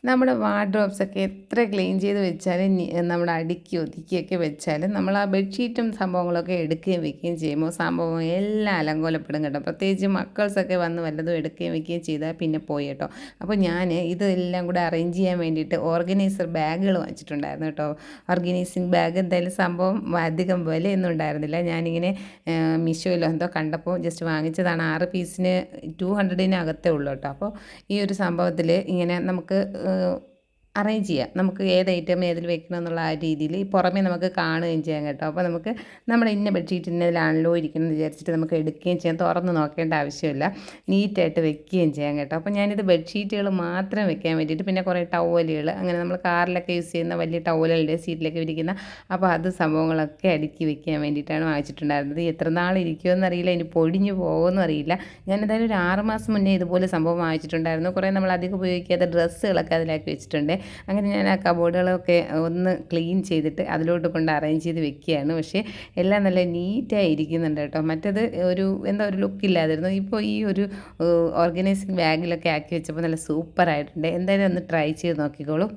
നമ്മുടെ വാർഡ്രോബ്സൊക്കെ എത്ര ക്ലീൻ ചെയ്ത് വെച്ചാലും നമ്മൾ അടുക്കി ഒതുക്കിയൊക്കെ വെച്ചാലും നമ്മൾ ആ ബെഡ്ഷീറ്റും സംഭവങ്ങളൊക്കെ എടുക്കുകയും വെക്കുകയും ചെയ്യുമ്പോൾ സംഭവം എല്ലാം അലങ്കോലപ്പെടും കേട്ടോ. പ്രത്യേകിച്ച് മക്കൾസൊക്കെ വന്ന് വല്ലതും എടുക്കുകയും വെക്കുകയും ചെയ്താൽ പിന്നെ പോയി കേട്ടോ. അപ്പോൾ ഞാൻ ഇതെല്ലാം കൂടെ അറേഞ്ച് ചെയ്യാൻ വേണ്ടിയിട്ട് ഓർഗനൈസർ ബാഗുകൾ വാങ്ങിച്ചിട്ടുണ്ടായിരുന്നു കേട്ടോ. ഓർഗനൈസിങ് ബാഗ് എന്തായാലും സംഭവം അധികം വിലയൊന്നും ഉണ്ടായിരുന്നില്ല. ഞാനിങ്ങനെ മീഷോയിലോ എന്തോ കണ്ടപ്പോൾ ജസ്റ്റ് വാങ്ങിച്ചതാണ്. 6 പീസിന് 200-നകത്തേ ഉള്ളൂ കേട്ടോ. അപ്പോൾ ഈ ഒരു സംഭവത്തിൽ ഇങ്ങനെ നമുക്ക് അറേഞ്ച് ചെയ്യാം. നമുക്ക് ഏത് ഐറ്റം ഏതിൽ വെക്കണം എന്നുള്ള ആ രീതിയിൽ പുറമേ നമുക്ക് കാണുകയും ചെയ്യാം കേട്ടോ. അപ്പോൾ നമുക്ക് നമ്മുടെ ഇന്ന ബെഡ്ഷീറ്റ് ഇന്നതിലാണല്ലോ ഇരിക്കുന്നത് വിചാരിച്ചിട്ട് നമുക്ക് എടുക്കുകയും ചെയ്യാം. തുറന്ന് നോക്കേണ്ട ആവശ്യമില്ല. നീറ്റായിട്ട് വെക്കുകയും ചെയ്യാം കേട്ടോ. അപ്പോൾ ഞാനിത് ബെഡ്ഷീറ്റുകൾ മാത്രം വെക്കാൻ വേണ്ടിയിട്ട് പിന്നെ കുറേ ടവലുകൾ അങ്ങനെ നമ്മൾ കാറിലൊക്കെ യൂസ് ചെയ്യുന്ന വലിയ ടവലുകളുടെ സീറ്റിലൊക്കെ ഇരിക്കുന്ന അപ്പോൾ അത് സംഭവങ്ങളൊക്കെ അടുക്കി വെക്കാൻ വേണ്ടിയിട്ടാണ് വാങ്ങിച്ചിട്ടുണ്ടായിരുന്നത്. എത്ര നാൾ ഇരിക്കുമെന്ന് അറിയില്ല, ഇനി പൊടിഞ്ഞു പോകുമെന്നും അറിയില്ല. ഞാനെന്തായാലും ഒരു 6 മാസം മുന്നേ ഇതുപോലെ സംഭവം വാങ്ങിച്ചിട്ടുണ്ടായിരുന്നു. കുറേ നമ്മൾ അധികം ഉപയോഗിക്കാത്ത ഡ്രസ്സുകളൊക്കെ അതിലാക്കി വെച്ചിട്ടുണ്ട്. അങ്ങനെ ഞാൻ ആ കബോർഡുകളൊക്കെ ഒന്ന് ക്ലീൻ ചെയ്തിട്ട് അതിലോട്ട് കൊണ്ട് അറേഞ്ച് ചെയ്ത് വെക്കുകയാണ്. പക്ഷേ എല്ലാം നല്ല നീറ്റായി ഇരിക്കുന്നുണ്ട് കേട്ടോ. മറ്റത് ഒരു എന്താ ഒരു ലുക്കില്ലാതിരുന്നു. ഇപ്പോൾ ഈ ഒരു ഓർഗനൈസിങ് ബാഗിലൊക്കെ ആക്കി വെച്ചപ്പോൾ നല്ല സൂപ്പറായിട്ടുണ്ട്. എന്തായാലും ഒന്ന് ട്രൈ ചെയ്ത് നോക്കിക്കോളൂ.